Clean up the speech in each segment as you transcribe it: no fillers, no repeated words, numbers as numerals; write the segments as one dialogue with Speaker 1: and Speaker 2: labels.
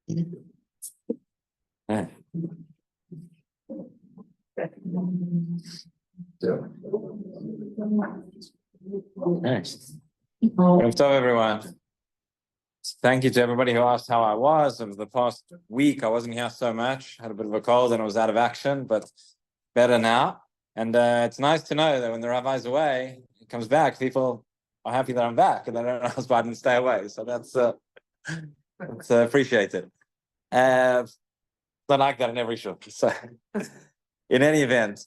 Speaker 1: Everyone. Thank you to everybody who asked how I was. Over the past week, I wasn't here so much. I had a bit of a cold and I was out of action, but better now. And it's nice to know that when the rabbi's away, he comes back, people are happy that I'm back and they don't ask why I didn't stay away. So that's appreciated. Not like that in every show. So in any event,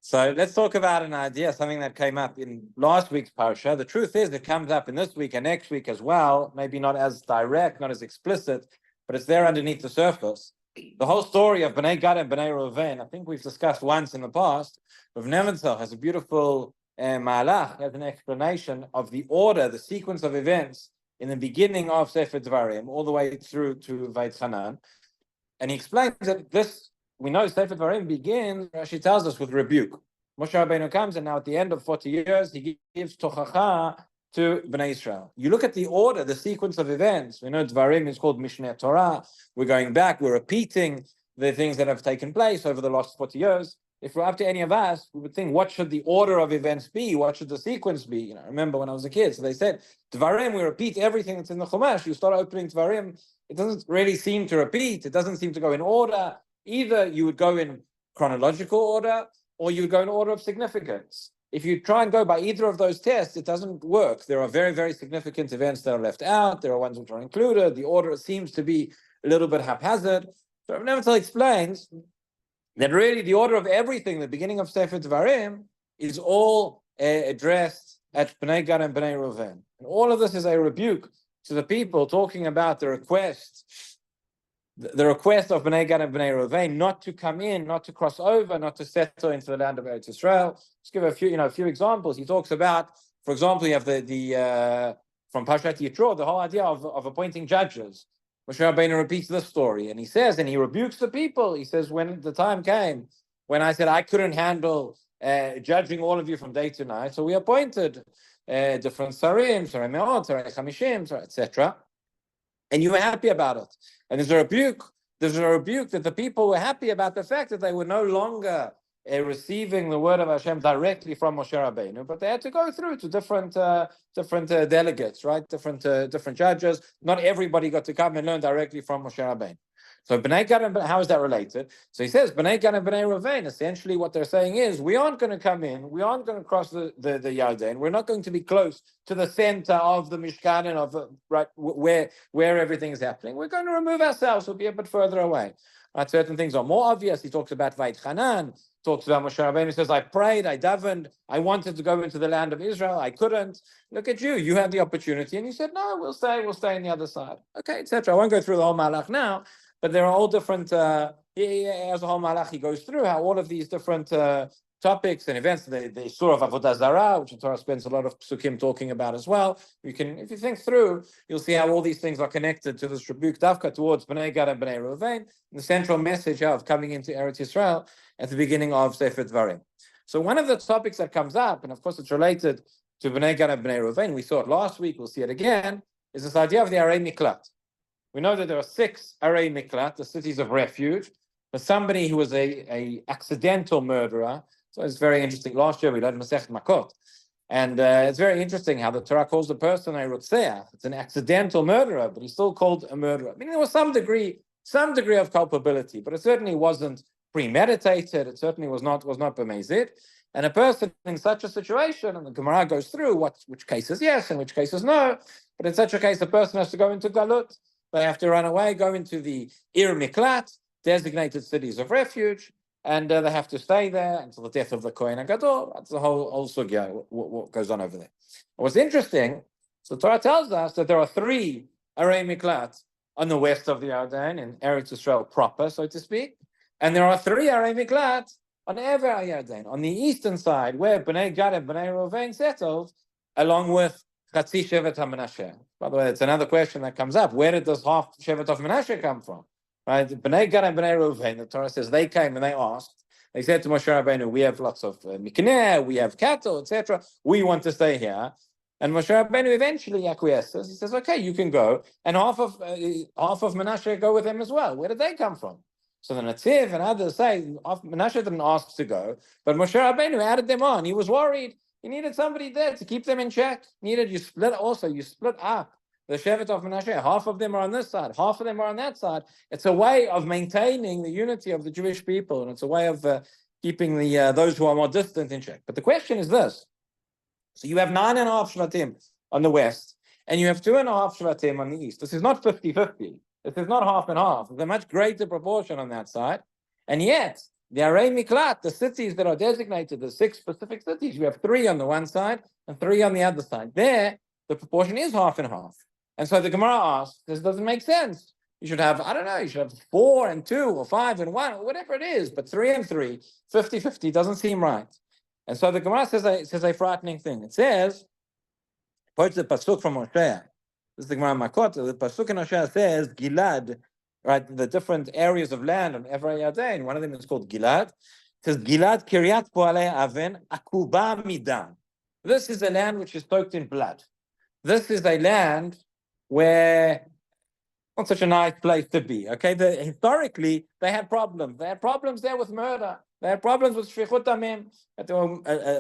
Speaker 1: so let's talk about an idea, something that came up in last week's parasha. The truth is it comes up in this week and next week as well, maybe not as direct, not as explicit, but it's there underneath the surface. The whole story of Bnei Gad and Bnei Reuven, I think we've discussed once in the past, but Nevenzel has a beautiful Ma'alach, has an explanation of the order, the sequence of events in the beginning of Sefer Dvarim, all the way through to Vayetchanan. And he explains that this, we know Sefer Dvarim begins, Rashi tells us, with rebuke. Moshe Rabbeinu comes, and now at the end of 40 years, he gives tochacha to Bnei Israel. You look at the order, the sequence of events. We know Dvarim is called Mishneh Torah. We're going back, we're repeating the things that have taken place over the last 40 years. If we're up to any of us, we would think, what should the order of events be? What should the sequence be? You know, I remember when I was a kid, so they said, Dvarim, we repeat everything that's in the Chumash. You start opening Dvarim, it doesn't really seem to repeat. It doesn't seem to go in order. Either you would go in chronological order or you would go in order of significance. If you try and go by either of those tests, it doesn't work. There are very, very significant events that are left out. There are ones which are included. The order seems to be a little bit haphazard. So Rabbi Nevenzel explains that really the order of everything, the beginning of Sefer Dvarim, is all addressed at Bnei Gad and Bnei Reuven. And all of this is a rebuke to the people, talking about the request of Bnei Gad and Bnei Reuven not to come in, not to cross over, not to settle into the land of Eretz Israel. Just give a few examples. He talks about, for example, you have the from Parshat Yitro, the whole idea of appointing judges. Moshe Rabbeinu repeats this story, and he says, and he rebukes the people. He says, when the time came, when I said I couldn't handle judging all of you from day to night, so we appointed different sarim, sarim me'od, sarim chamishim, etc. And you were happy about it. And there's a rebuke that the people were happy about the fact that they were no longer receiving the word of Hashem directly from Moshe Rabbeinu, but they had to go through to different delegates, right? Different judges. Not everybody got to come and learn directly from Moshe Rabbeinu. So Bnei Gad and how is that related? So he says Bnei Gad and Bnei Reuven. Essentially, what they're saying is we aren't going to come in, we aren't going to cross the Yarden. We're not going to be close to the center of the Mishkan and of right where everything is happening. We're going to remove ourselves. We'll be a bit further away. Right? Certain things are more obvious. He talks about Vayetchanan. Talks about Moshe Rabbeinu. He says, I prayed, I davened, I wanted to go into the land of Israel, I couldn't. Look at you, you had the opportunity, and he said, no, we'll stay on the other side. Okay, etc. I won't go through the whole malach now, but there are all different, as a whole malach, he goes through how all of these different topics and events, the Surah of Avodah Zarah, which the Torah spends a lot of psukim talking about as well. You can, if you think through, you'll see how all these things are connected to this rebuke dafka towards Bnei Gad and Bnei Reuven, the central message of coming into Eretz Yisrael at the beginning of Sefer Dvarim. So one of the topics that comes up, and of course it's related to Bnei Gad and Bnei Reuven, we saw it last week, we'll see it again, is this idea of the Arei Miklat. We know that there are 6 Arei Miklat, the cities of refuge, for somebody who was a accidental murderer. So it's very interesting. Last year we learned Masechet Makot. And it's very interesting how the Torah calls the person a Rotzeach. It's an accidental murderer, but he's still called a murderer. I mean, there was some degree of culpability, but it certainly wasn't premeditated. It certainly was not bemezid. And a person in such a situation, and the Gemara goes through which cases yes and which cases no, but in such a case, the person has to go into Galut. They have to run away, go into the Ir Miklat, designated cities of refuge, and they have to stay there until the death of the Kohen HaGadol. That's the whole sugya, what goes on over there. What's interesting, so the Torah tells us that there are 3 Arei Miklat on the west of the Yarden, in Eretz Yisrael proper, so to speak, and there are 3 Arei Miklat on Ever Yarden, on the eastern side, where Bnei Gad and Bnei Reuven settled, along with Chatzi Shevet HaMenashe. By the way, it's another question that comes up. Where did this half Shevet of Menashe come from? Right? Bnei Gad and Bnei Reuven, the Torah says they came and they asked. They said to Moshe Rabbeinu, we have lots of mikneh, we have cattle, etc. We want to stay here. And Moshe Rabbeinu eventually acquiesces. He says, okay, you can go. And half of Menashe go with him as well. Where did they come from? So the Netziv and others say, Menashe didn't ask to go, but Moshe Rabbeinu added them on. He was worried. He needed somebody there to keep them in check. You split up the Shevet of Menashe. Half of them are on this side, half of them are on that side. It's a way of maintaining the unity of the Jewish people, and it's a way of keeping those who are more distant in check. But the question is this. So you have 9.5 Shvatim on the west, and you have 2.5 Shvatim on the east. This is not 50-50. This is not half and half. There's a much greater proportion on that side. And yet, the Arei Miklat, the cities that are designated, the 6 specific cities, you have 3 on the one side and 3 on the other side. There, the proportion is half and half. And so the Gemara asks, this doesn't make sense. You should have, I don't know, you should have 4 and 2 or 5 and 1 or whatever it is, but 3 and 3, 50-50 doesn't seem right. And so the Gemara says a frightening thing. It says, quotes the pasuk from Hosea. This is the Gemara Makot. The pasuk in Hosea says, Gilad, right? The different areas of land on Evrei Yarden. One of them is called Gilad. It says, Gilad Kiryat Poalei Aven Akuba Midan. This is a land which is soaked in blood. This is a land where not such a nice place to be. Okay, historically they had problems. They had problems there with murder. They had problems with shfichut damim.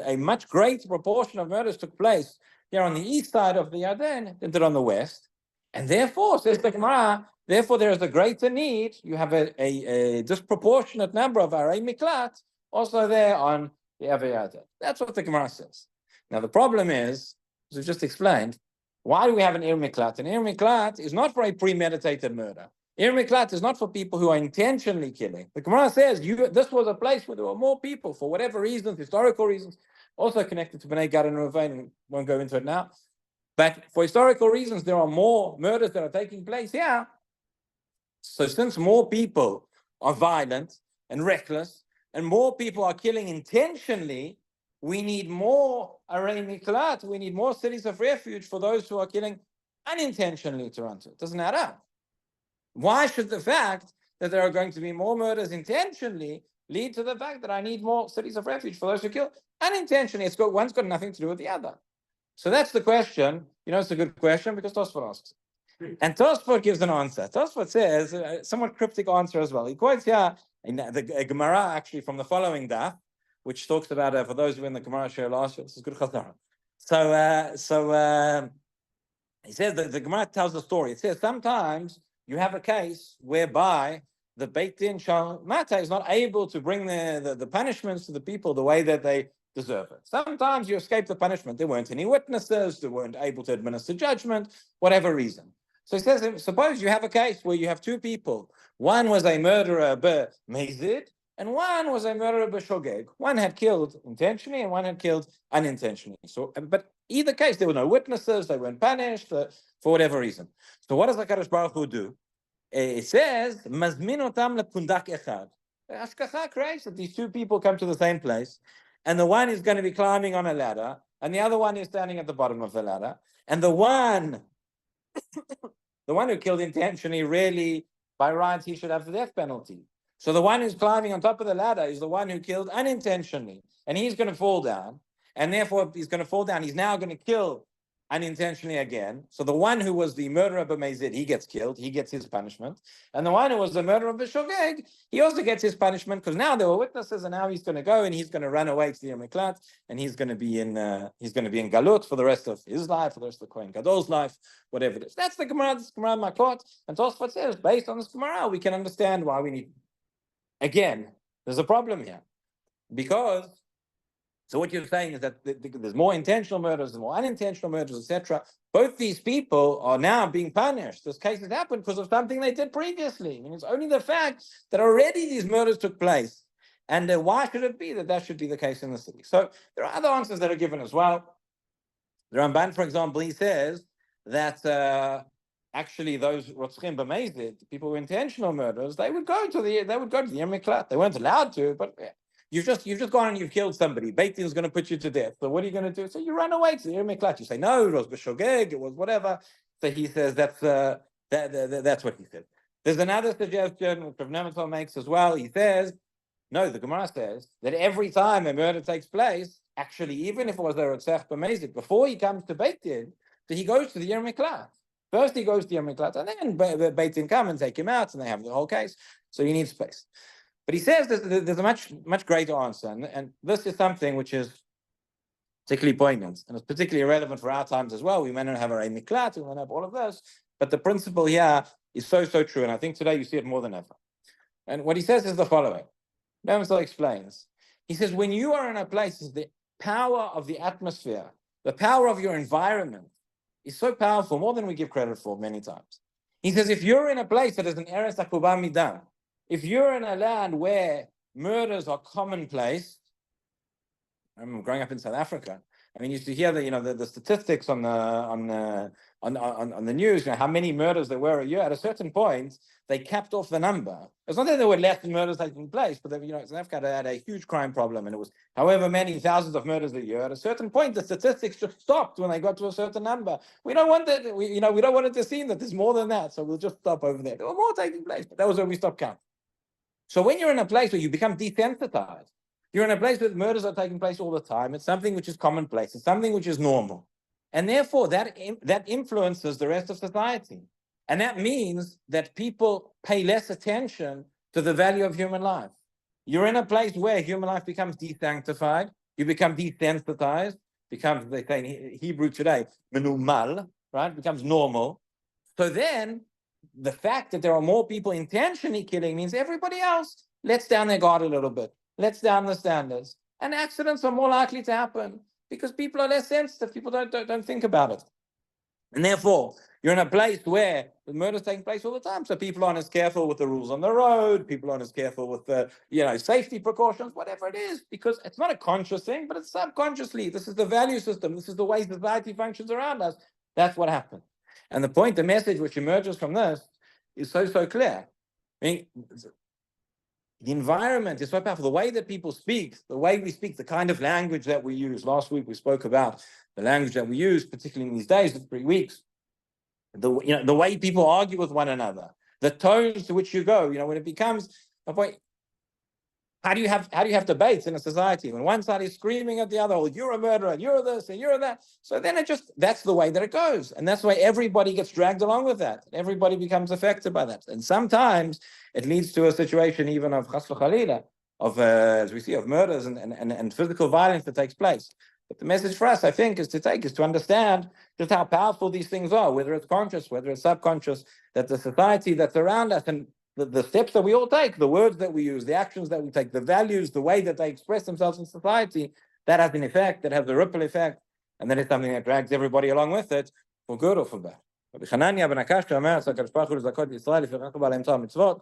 Speaker 1: A much greater proportion of murders took place here on the east side of the Yarden than did on the west. And therefore, says the Gemara, therefore there is a greater need. You have a disproportionate number of Arei Miklat also there on the Evrei Yarden. That's what the Gemara says. Now the problem is, as we've just explained, why do we have an Ir Miklat? An Ir Miklat is not for a premeditated murder. Ir Miklat is not for people who are intentionally killing. The Gemara says this was a place where there were more people for whatever reasons, historical reasons, also connected to Bnei Gad and Reuven. We won't go into it now. But for historical reasons, there are more murders that are taking place here. So since more people are violent and reckless, and more people are killing intentionally, we need more Arei Miklat. We need more cities of refuge for those who are killing unintentionally to run to. It doesn't add up. Why should the fact that there are going to be more murders intentionally lead to the fact that I need more cities of refuge for those who kill unintentionally? One's got nothing to do with the other. So that's the question. It's a good question because Tosfot asks. And Tosfot gives an answer. Tosfot says a somewhat cryptic answer as well. He quotes here a Gemara actually from the following daf, which talks about, for those who were in the Gemara share last year, this is good chazara. So he says that the Gemara tells a story. It says sometimes you have a case whereby the Beit Din Shal Mata is not able to bring the punishments to the people the way that they deserve it. Sometimes you escape the punishment. There weren't any witnesses, they weren't able to administer judgment, whatever reason. So he says, suppose you have a case where you have 2 people. One was a murderer b'mezid, and one was a murderer b'shogeg. One had killed intentionally, and one had killed unintentionally. So, but either case, there were no witnesses, they weren't punished for whatever reason. So what does HaKadosh Baruch Hu do? It says, Mazmin otam lepundak echad. Hashgacha creates that these 2 people come to the same place, and the one is going to be climbing on a ladder, and the other one is standing at the bottom of the ladder, and the one who killed intentionally, really, by rights, he should have the death penalty. So the one who's climbing on top of the ladder is the one who killed unintentionally, and he's going to fall down, and therefore he's going to fall down. He's now going to kill unintentionally again. So the one who was the murderer of B'mezid, he gets killed, he gets his punishment. And the one who was the murderer of B'shogeg, he also gets his punishment because now there were witnesses, and now he's going to go and he's going to run away to the Miklat, and he's going to be in Galut for the rest of his life, for the rest of the Kohen Gadol's life, whatever it is. That's the Gemara, this Gemara Makot. And Tosfot says, based on this Gemara, we can understand why we need. Again, there's a problem here. Because, so what you're saying is that there's more intentional murders, there's more unintentional murders, etc. Both these people are now being punished. This case has happened because of something they did previously. I mean, it's only the fact that already these murders took place. And why should it be that should be the case in the city? So there are other answers that are given as well. The Ramban, for example, he says that actually those Rotzchim B'mezid, people who were intentional murderers, they would go to the Miklat. They weren't allowed to, but you've just gone and you've killed somebody. Beit Din is going to put you to death. So what are you going to do? So you run away to the Miklat. You say, no, it was B'shogeg, it was whatever. So he says that's what he said. There's another suggestion which Rav Nemetel makes as well. He says, no, the Gemara says that every time a murder takes place, actually, even if it was the Rotzach B'Mezik, before he comes to Beit Din, so he goes to the Yer Miklat. First he goes to Yer Miklat, and then Beit Din come and take him out, and they have the whole case. So you need space. But he says there's a much greater answer, and this is something which is particularly poignant, and it's particularly relevant for our times as well. We may not have our miklat, we may not have all of this, but the principle here is so true, and I think today you see it more than ever. And what he says is the following. Ramsel explains. He says, when you are in a place, the power of the atmosphere, the power of your environment is so powerful, more than we give credit for many times. He says, if you're in a place that is an eretz hakubah midah, if you're in a land where murders are commonplace, I remember growing up in South Africa. I mean, you used to hear the statistics on the news, how many murders there were a year. At a certain point, they capped off the number. It's not that there were less murders taking place, but South Africa had a huge crime problem, and it was however many thousands of murders a year. At a certain point, the statistics just stopped when they got to a certain number. We don't want that. We don't want it to seem that there's more than that, so we'll just stop over there. There were more taking place, but that was when we stopped counting. So when you're in a place where you become desensitized, you're in a place where murders are taking place all the time. It's something which is commonplace. It's something which is normal. And therefore, that influences the rest of society. And that means that people pay less attention to the value of human life. You're in a place where human life becomes desanctified. You become desensitized, becomes, they say in Hebrew today, menumal, right? Becomes normal. So then, the fact that there are more people intentionally killing means everybody else lets down their guard a little bit. Let's down the standards, and accidents are more likely to happen because people are less sensitive. People don't think about it, and therefore you're in a place where the murders taking place all the time. So people aren't as careful with the rules on the road. People aren't as careful with the safety precautions, whatever it is, because it's not a conscious thing, but it's subconsciously. This is the value system. This is the way society functions around us. That's what happened. And the message which emerges from this is so clear. I mean, the environment is so powerful. The way that people speak, the way we speak, the kind of language that we use. Last week we spoke about the language that we use, particularly in these days, the 3 weeks. The way people argue with one another, the tones to which you go. When it becomes a point, how do you have debates in a society when one side is screaming at the other, "Oh, you're a murderer, you're this, and you're that." So then that's the way that it goes, and that's why everybody gets dragged along with that. Everybody becomes affected by that, and sometimes it leads to a situation even of chas v'chalila, of as we see, of murders and physical violence that takes place. But the message for us, I think, is to understand just how powerful these things are, whether it's conscious, whether it's subconscious, that the society that's around us and the steps that we all take, the words that we use, the actions that we take, the values, the way that they express themselves in society, that has an effect, that has a ripple effect, and then it's something that drags everybody along with it, for good or for bad. Rabbi Hanania ben Akash אומר, "הקדוש ברוך הוא לזכות ישראל לפי חוק בעלי מצוות,